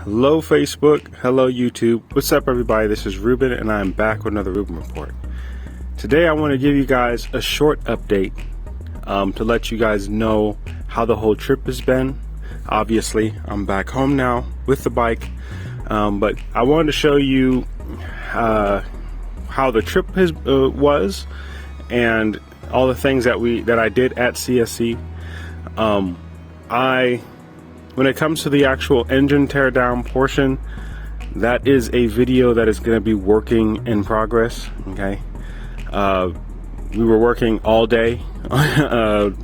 Hello Facebook, hello YouTube. What's up everybody? This is Ruben and I'm back with another Ruben Report. Today I want to give you guys a short update to let you guys know how the whole trip has been. Obviously I'm back home now with the bike, but I wanted to show you how the trip was and all the things that I did at CSC. When it comes to the actual engine teardown portion, that is a video that is going to be working in progress. Okay, we were working all day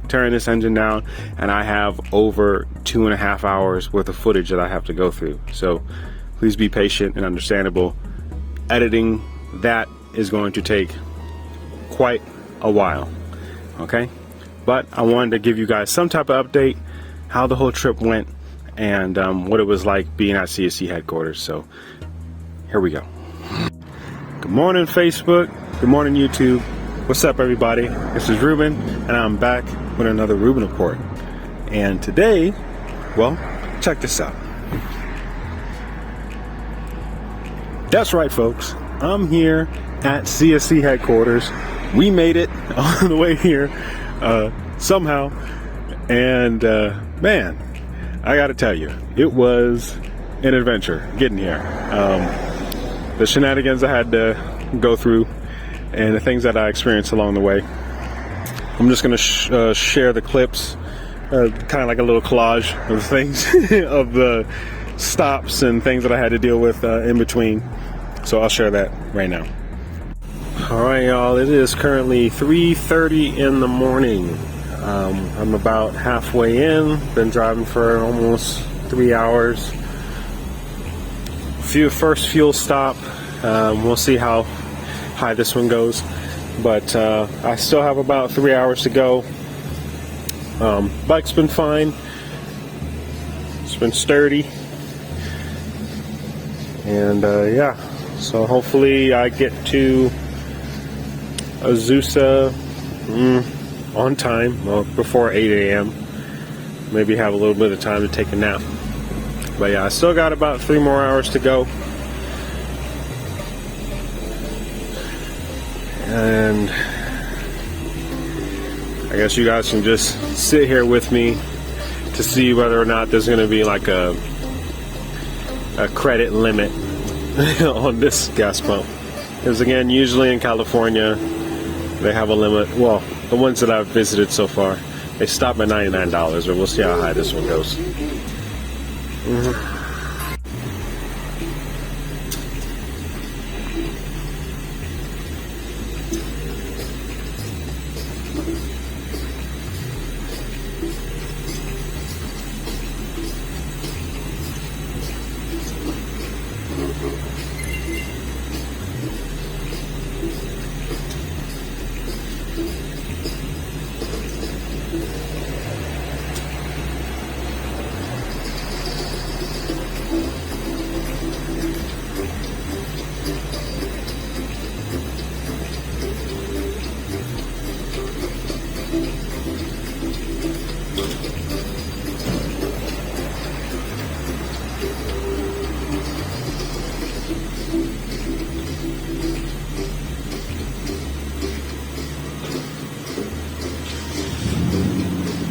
tearing this engine down, and I have over 2.5 hours worth of footage that I have to go through. So please be patient and understandable. Editing that is going to take quite a while. Okay, but I wanted to give you guys some type of update, how the whole trip went, and what it was like being at CSC headquarters. So here we go. Good morning Facebook, good morning YouTube. What's up everybody? This is Ruben and I'm back with another Ruben Report. And today, well, check this out. That's right folks, I'm here at CSC headquarters. We made it all the way here somehow, and man, I gotta tell you, it was an adventure getting here. The shenanigans I had to go through and the things that I experienced along the way. I'm just gonna share the clips, kind of like a little collage of things of the stops and things that I had to deal with in between. So I'll share that right now. All right, y'all, it is currently 3:30 in the morning. I'm about halfway in, been driving for almost 3 hours. First fuel stop, we'll see how high this one goes, but I still have about 3 hours to go. Bike's been fine, it's been sturdy, and yeah, so hopefully I get to Azusa on time, well, before 8 a.m. Maybe have a little bit of time to take a nap. But yeah, I still got about 3 more hours to go. And I guess you guys can just sit here with me to see whether or not there's going to be like a credit limit on this gas pump. Because again, usually in California, they have a limit. Well, the ones that I've visited so far, they stop at $99, but we'll see how high this one goes.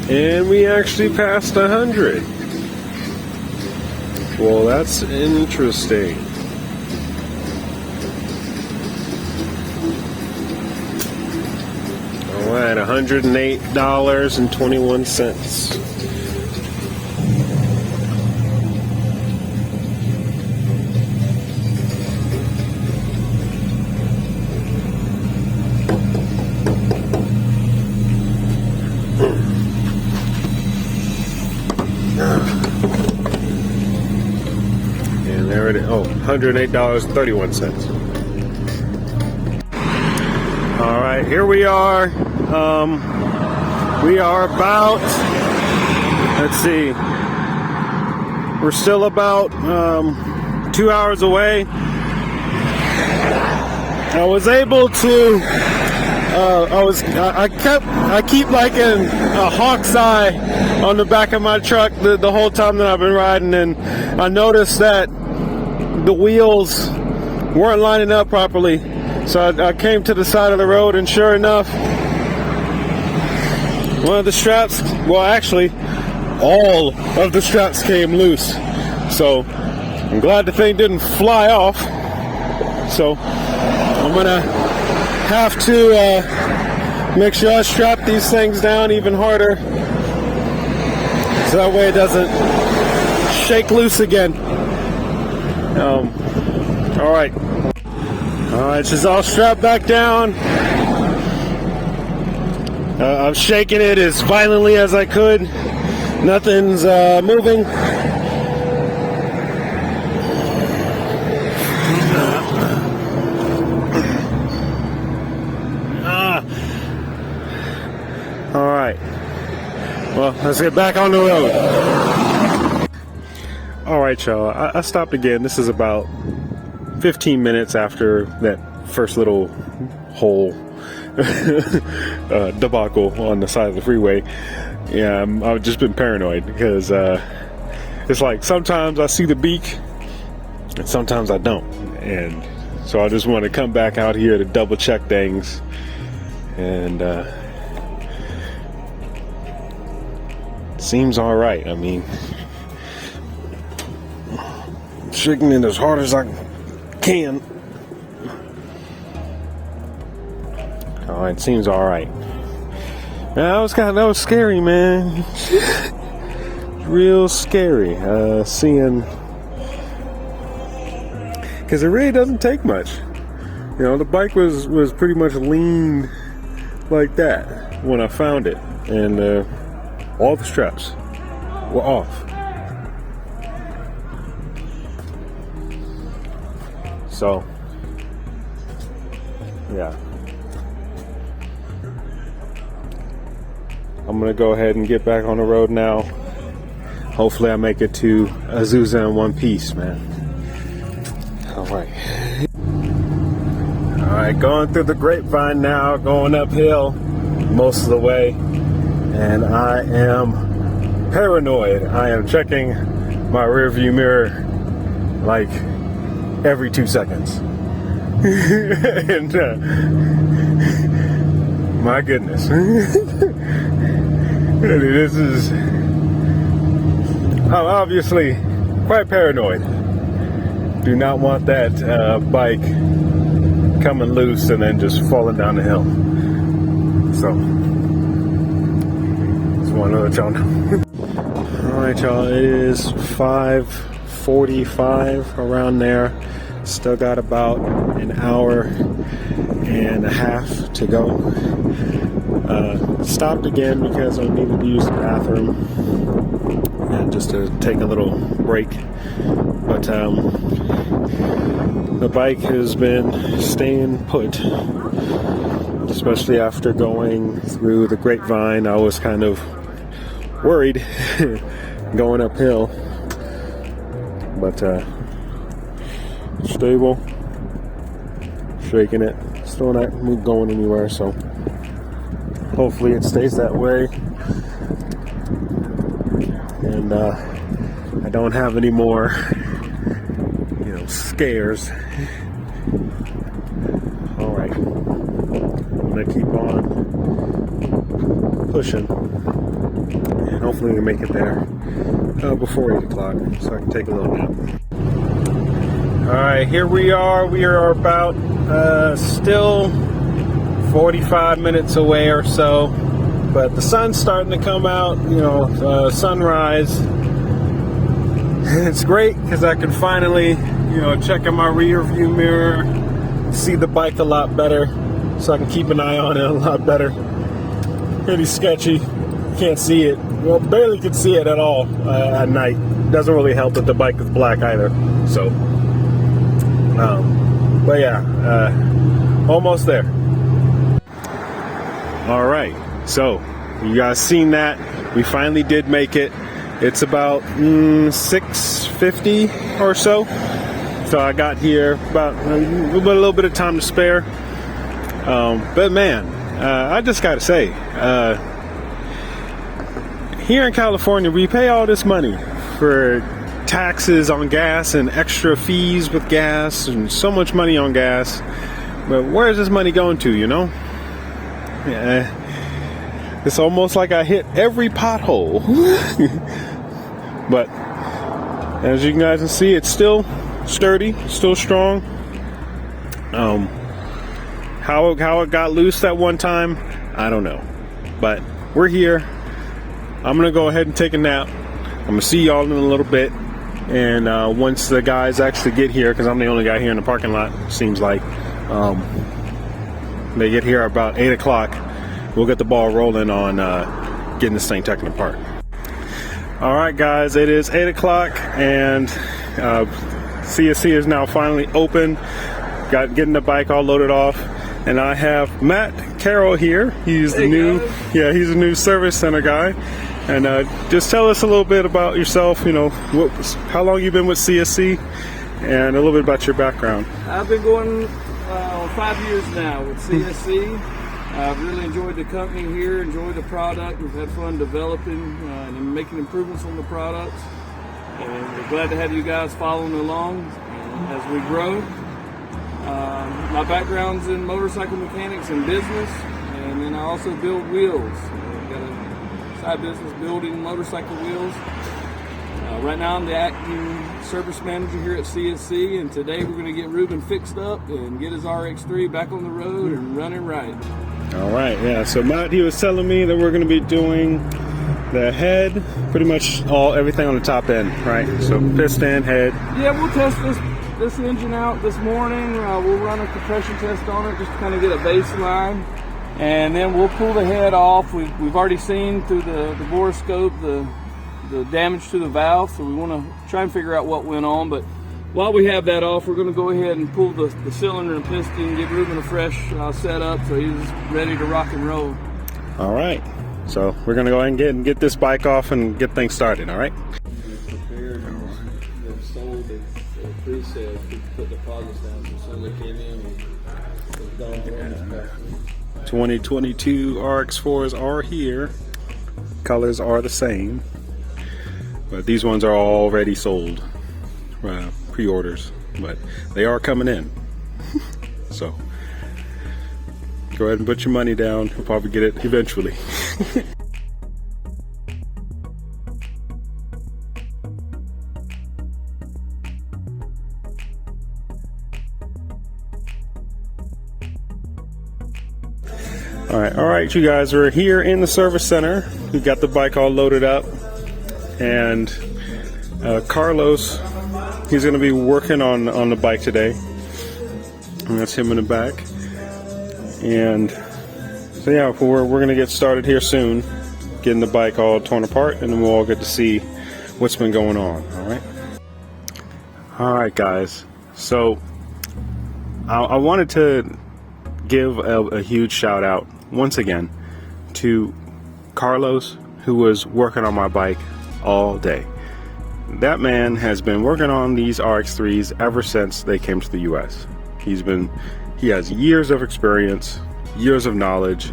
And we actually passed 100. Well, that's interesting. All right, $108.21. And there it is. Oh, $108.31. All right, here we are. We are about, let's see, we're still about 2 hours away. I was able to I keep like a hawk's eye on the back of my truck the whole time that I've been riding, and I noticed that the wheels weren't lining up properly. So I came to the side of the road, and sure enough, one of the straps, well actually all of the straps came loose. So I'm glad the thing didn't fly off. So I'm gonna have to make sure I strap these things down even harder, so that way it doesn't shake loose again. Alright, she's all strapped back down. I'm shaking it as violently as I could. Nothing's moving. Alright. Well, let's get back on the road. Alright, y'all. I stopped again. This is about 15 minutes after that first little hole debacle on the side of the freeway. Yeah, I've just been paranoid because it's like sometimes I see the beak and sometimes I don't, and so I just want to come back out here to double check things. And seems all right. I mean, shaking it as hard as I can. Oh, it seems all right. That was scary, man. Real scary. Seeing, because it really doesn't take much. You know, the bike was pretty much lean like that when I found it, and all the straps were off. So, yeah. I'm gonna go ahead and get back on the road now. Hopefully I make it to Azusa in one piece, man. Alright, going through the grapevine now, going uphill most of the way, and I am paranoid. I am checking my rearview mirror like every 2 seconds. And my goodness. This is, I'm obviously quite paranoid. Do not want that bike coming loose and then just falling down the hill. So, just want to let y'all know. Alright, y'all, it is 5:45, around there. Still got about an hour and a half to go. Stopped again because I needed to use the bathroom and just to take a little break. But the bike has been staying put, especially after going through the grapevine. I was kind of worried going uphill, but stable, shaking it, still not going anywhere, so hopefully it stays that way, and I don't have any more, scares. Alright, I'm gonna keep on pushing, and hopefully we make it there before 8 o'clock, so I can take a little nap. Alright, here we are. We are about still 45 minutes away or so, but the sun's starting to come out, sunrise. It's great because I can finally, check in my rear view mirror, see the bike a lot better, so I can keep an eye on it a lot better. Pretty sketchy, can't see it, well, barely can see it at all at night. Doesn't really help that the bike is black either, so but yeah, almost there. Alright, so you guys seen that? We finally did make it. It's about 6:50 or so. So I got here about a little bit of time to spare. But man, I just gotta say, here in California, we pay all this money for taxes on gas and extra fees with gas and so much money on gas. But where is this money going to, you know? Yeah, it's almost like I hit every pothole. But as you guys can see, it's still sturdy, still strong. How it got loose that one time, I don't know. But we're here. I'm gonna go ahead and take a nap. I'm gonna see y'all in a little bit. And once the guys actually get here, because I'm the only guy here in the parking lot, seems like, they get here about 8 o'clock, we'll get the ball rolling on getting this thing taken apart. All right, guys, it is 8 o'clock, and CSC is now finally open. Getting the bike all loaded off, and I have Matt Carroll here. He's the he's a new service center guy. And just tell us a little bit about yourself, you know, how long you've been with CSC, and a little bit about your background. I've been going 5 years now with CSC. I've really enjoyed the company here, enjoyed the product. We've had fun developing and making improvements on the products. And we're glad to have you guys following along as we grow. My background's in motorcycle mechanics and business, and then I also build wheels. Business building motorcycle wheels. Right now I'm the acting service manager here at CSC, and today we're going to get Ruben fixed up and get his RX3 back on the road and running right. All right, yeah, so Matt, he was telling me that we're going to be doing the head, pretty much everything on the top end, right? So piston, head. Yeah, we'll test this engine out this morning. We'll run a compression test on it just to kind of get a baseline. And then we'll pull the head off. We've already seen through the borescope the damage to the valve, so we want to try and figure out what went on. But while we have that off, we're going to go ahead and pull the cylinder and piston, give Ruben a fresh setup so he's ready to rock and roll. All right, so we're going to go ahead and get this bike off and get things started, all right? Prepared and sold the pre-sale. We put deposits down, so as they came in, we've gone through 2022 RX4s are here. Colors are the same, but these ones are already sold, pre-orders, but they are coming in. So go ahead and put your money down. You'll probably get it eventually. All right, you guys, we're here in the service center. We got the bike all loaded up, and Carlos, he's going to be working on the bike today, and that's him in the back. And so yeah, we're going to get started here soon, getting the bike all torn apart, and then we'll all get to see what's been going on. All right, guys. So I wanted to give a huge shout out once again to Carlos, who was working on my bike all day. That man has been working on these RX3s ever since they came to the US. He has years of experience, years of knowledge,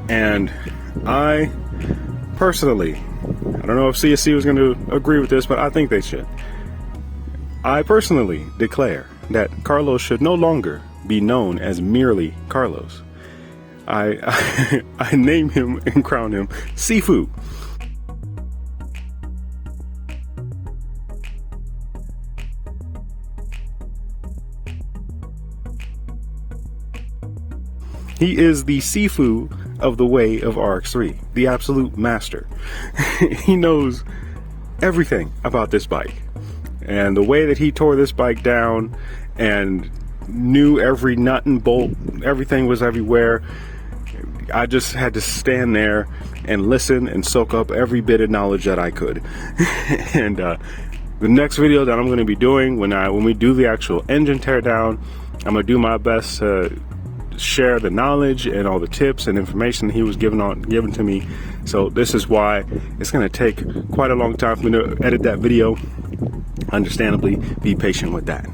and I personally, I don't know if CSC was going to agree with this, but I think they should. I personally declare that Carlos should no longer be known as merely Carlos. I name him and crown him Sifu. He is the Sifu of the way of RX3, the absolute master. He knows everything about this bike, and the way that he tore this bike down and knew every nut and bolt, everything was everywhere. I just had to stand there and listen and soak up every bit of knowledge that I could. And the next video that I'm going to be doing when we do the actual engine teardown, I'm going to do my best to share the knowledge and all the tips and information he was given to me. So this is why it's going to take quite a long time for me to edit that video. Understandably, be patient with that.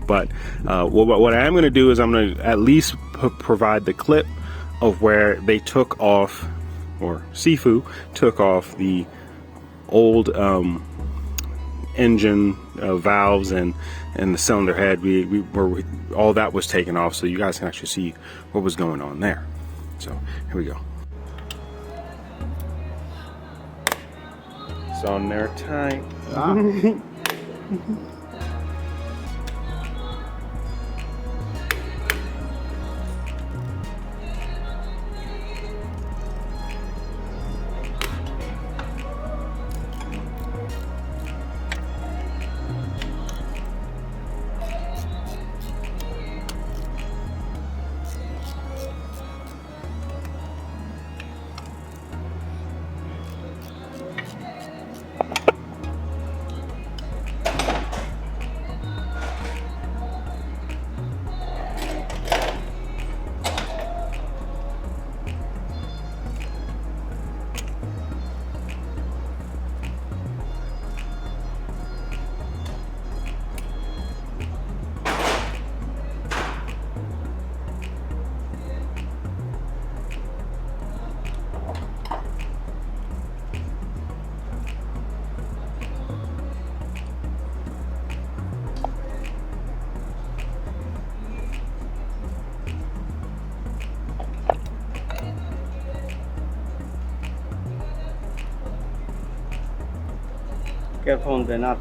But what I am going to do is I'm going to at least provide the clip of where they took off, or Sifu took off the old engine valves and the cylinder head. All that was taken off, so you guys can actually see what was going on there. So here we go. It's on there tight. Careful on the nut.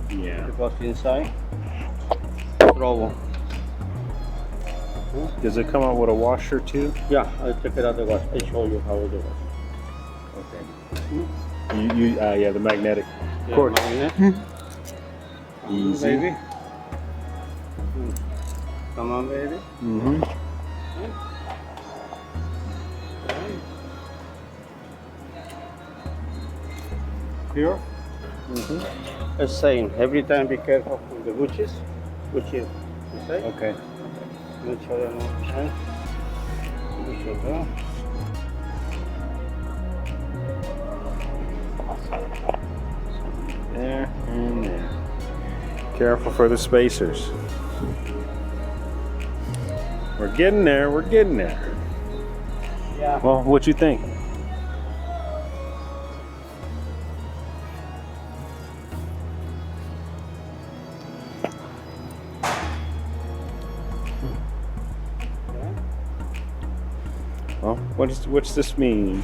Yeah. It goes inside. Trouble. Does it come out with a washer too? Yeah, I'll take it out the wash. I'll show you how to do it. Okay. Yeah, the magnetic cord. Magnet. Easy. Baby. Come on, baby. Mm-hmm. Here. The same. Every time be careful with the bushes. Which is you say? Okay. Make sure they're not behind. Bushes there. There and there. Careful for the spacers. We're getting there. We're getting there. Yeah. Well, what you think? Well, what's this mean?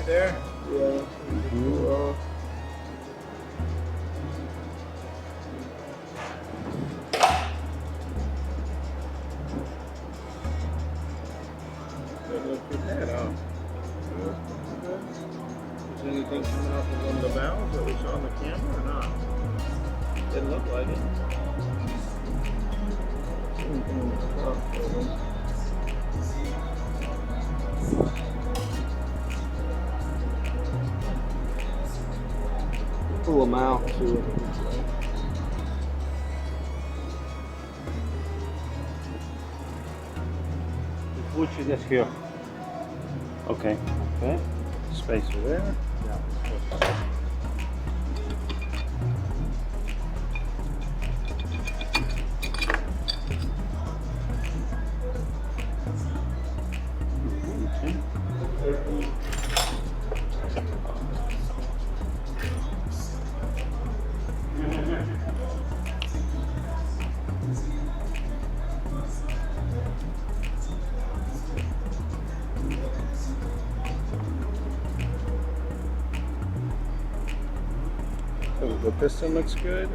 There? Yeah. Look at that, huh? Is anything coming off of one of the valves that we saw on the camera or not? Didn't look like it. Anything on the top, Pull them out. See what it looks like. The bush is here. Okay. Okay. Spacer there. The piston looks good.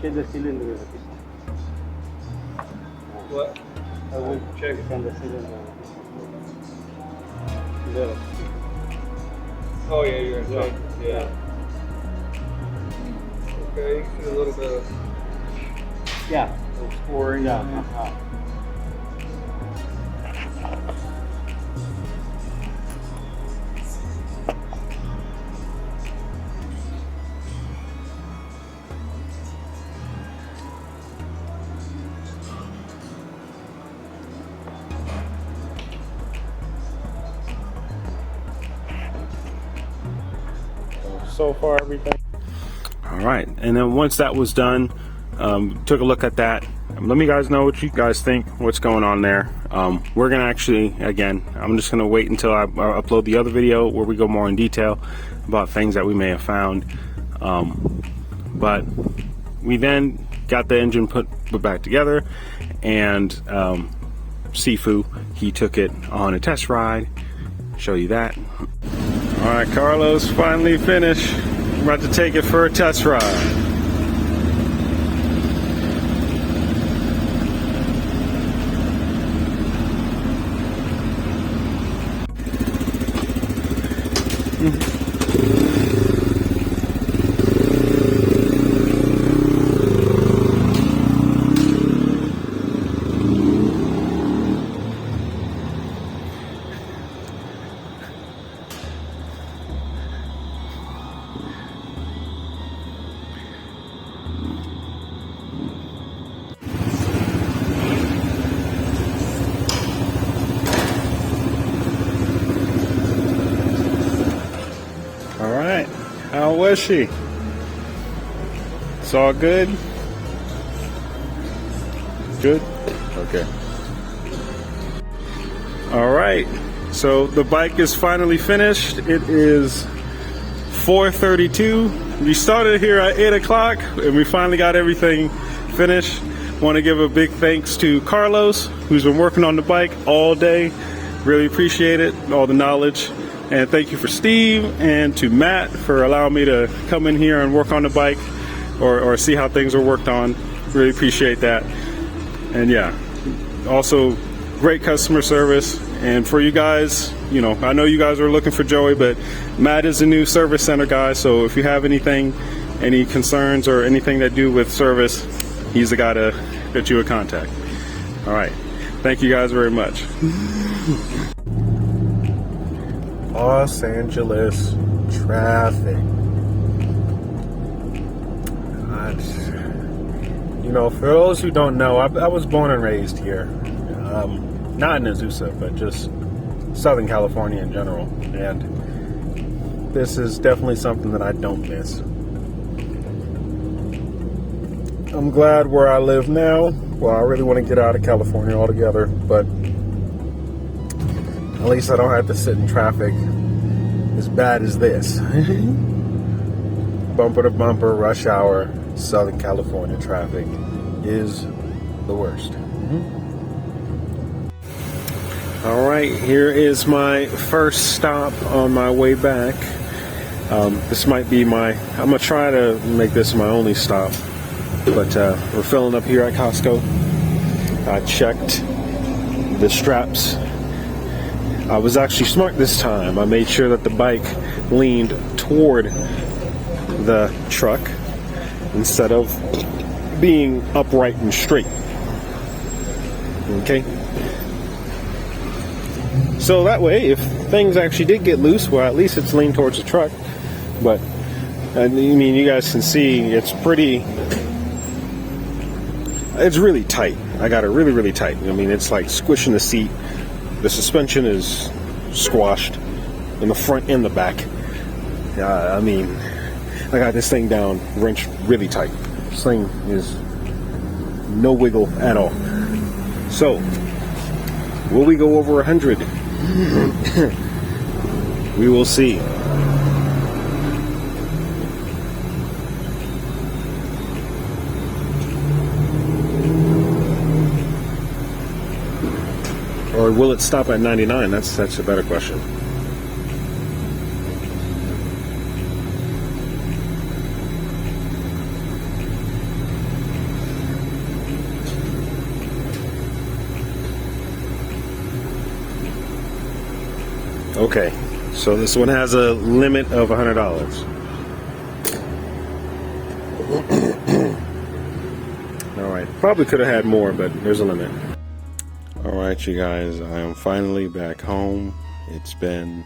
Check the cylinder with the piston. What? I will check on the cylinder. There. Oh yeah, you're in check. Yeah. Okay, you can see a little bit of Yeah. scoring. Yeah. So far, everything. All right, and then once that was done, took a look at that. Let me guys know what you guys think, what's going on there. We're gonna actually, again, I'm just gonna wait until I upload the other video where we go more in detail about things that we may have found. But we then got the engine put back together, and Sifu, he took it on a test ride. Show you that. All right, Carlos finally finished. I'm about to take it for a test ride. All right, how was she? It's all good? Good? Okay. All right, so the bike is finally finished. It is 4:32. We started here at 8 o'clock and we finally got everything finished. Want to give a big thanks to Carlos, who's been working on the bike all day. Really appreciate it, all the knowledge. And thank you for Steve and to Matt for allowing me to come in here and work on the bike or see how things are worked on. Really appreciate that. And yeah, also great customer service. And for you guys, you know, I know you guys are looking for Joey, but Matt is the new service center guy. So if you have anything, any concerns or anything that do with service, he's the guy to get you a contact. All right. Thank you guys very much. Los Angeles traffic. You know, for those who don't know, I was born and raised here. Not in Azusa, but just Southern California in general. And this is definitely something that I don't miss. I'm glad where I live now. Well, I really want to get out of California altogether, but at least I don't have to sit in traffic as bad as this. Bumper to bumper, rush hour, Southern California traffic is the worst. All right, here is my first stop on my way back. This might be I'm gonna try to make this my only stop, but we're filling up here at Costco. I checked the straps. I was actually smart this time. I made sure that the bike leaned toward the truck instead of being upright and straight. Okay? So that way, if things actually did get loose, well, at least it's leaned towards the truck. But, I mean, you guys can see it's really tight. I got it really, really tight. I mean, it's like squishing the seat. The suspension is squashed in the front and the back. I mean, I got this thing down, wrenched really tight. This thing is no wiggle at all. So, will we go over 100? We will see. Or will it stop at 99? That's a better question. Okay, so this one has a limit of $100. All right, probably could have had more, but there's a limit. All right, you guys, I am finally back home. It's been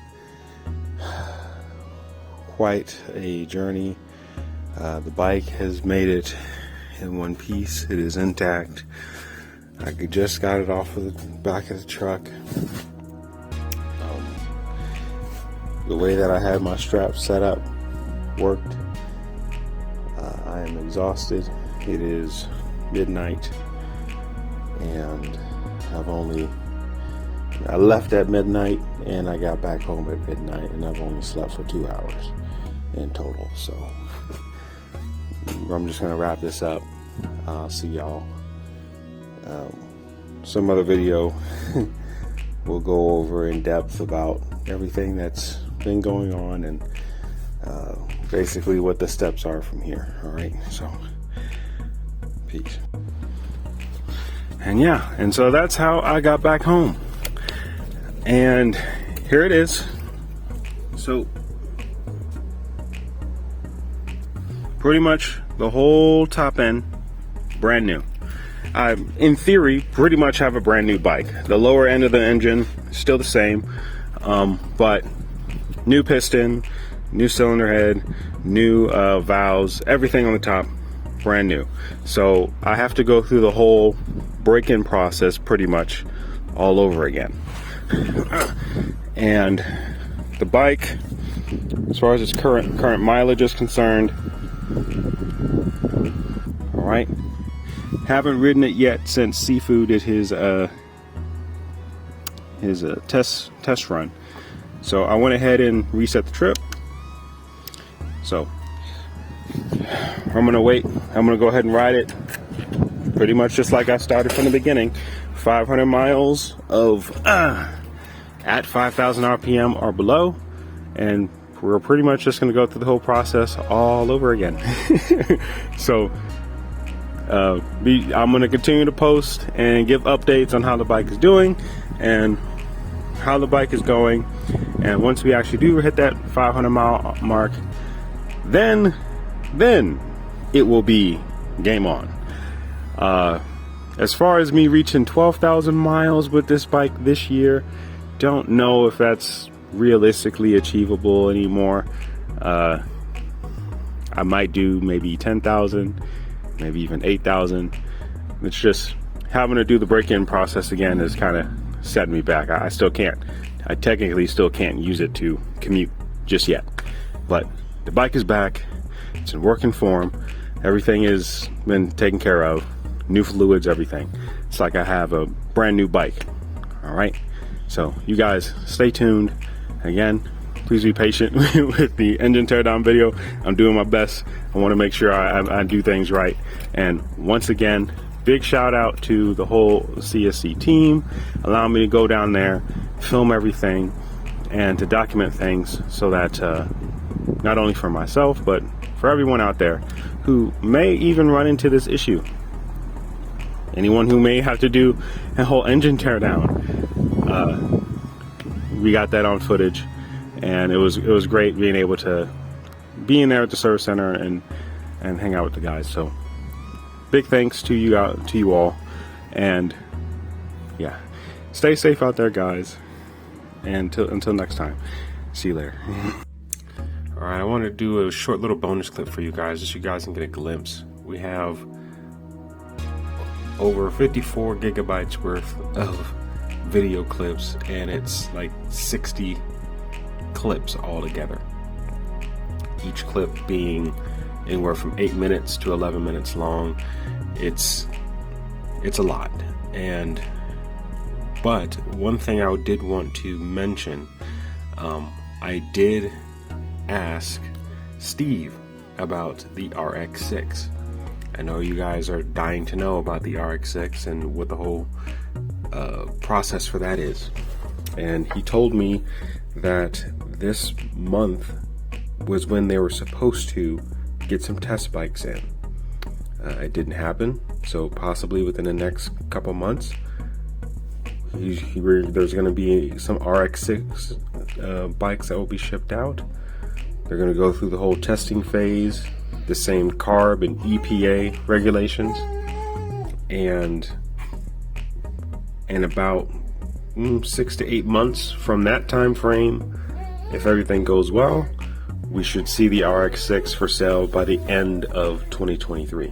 quite a journey. The bike has made it in one piece. It is intact. I just got it off of the back of the truck. The way that I had my strap set up worked. I am exhausted. It is midnight, and I left at midnight and I got back home at midnight, and I've only slept for 2 hours in total. So I'm just gonna wrap this up. I'll see y'all some other video. We'll go over in depth about everything that's been going on and basically what the steps are from here. All right, so peace. And yeah, and so that's how I got back home. And here it is. So pretty much the whole top end brand new. I, in theory, pretty much have a brand new bike. The lower end of the engine is still the same, but new piston, new cylinder head, new valves, everything on the top, brand new. So I have to go through the whole break-in process pretty much all over again. And the bike, as far as its current mileage is concerned, all right, haven't ridden it yet since Seafood did his test run. So I went ahead and reset the trip. So I'm gonna wait. I'm gonna go ahead and ride it pretty much just like I started from the beginning. 500 miles of at 5,000 RPM or below, and we're pretty much just gonna go through the whole process all over again. So I'm gonna continue to post and give updates on how the bike is doing and how the bike is going. And once we actually do hit that 500 mile mark, then it will be game on. As far as me reaching 12,000 miles with this bike this year, don't know if that's realistically achievable anymore. I might do maybe 10,000, maybe even 8,000. It's just having to do the break-in process again is kind of setting me back. I technically still can't use it to commute just yet. But the bike is back. It's in working form. Everything has been taken care of. New fluids, everything. It's like I have a brand new bike. All right. So you guys stay tuned. Again, please be patient with the engine teardown video. I'm doing my best. I want to make sure I do things right. And once again, big shout out to the whole CSC team. Allow me to go down there, film everything, and to document things so that not only for myself, but for everyone out there who may even run into this issue. Anyone who may have to do a whole engine teardown. We got that on footage, and it was great being able to be in there at the service center and hang out with the guys. So big thanks to you all, and yeah, stay safe out there, guys. And until next time, see you later. All right, I want to do a short little bonus clip for you guys, just so you guys can get a glimpse. We have over 54 gigabytes worth of video clips, and it's like 60 clips all together. Each clip being anywhere from 8 minutes to 11 minutes long. It's a lot. But one thing I did want to mention, I did ask Steve about the RX6. I know you guys are dying to know about the RX6 and what the whole process for that is. And he told me that this month was when they were supposed to get some test bikes in. It didn't happen, so possibly within the next couple months there's going to be some RX6 bikes that will be shipped out. They're going to go through the whole testing phase, the same CARB and EPA regulations, and about 6 to 8 months from that time frame, if everything goes well, we should see the RX6 for sale by the end of 2023.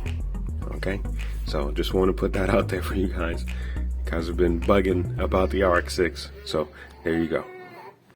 Okay, so just want to put that out there for you guys. I've been bugging about the RX6, so there you go.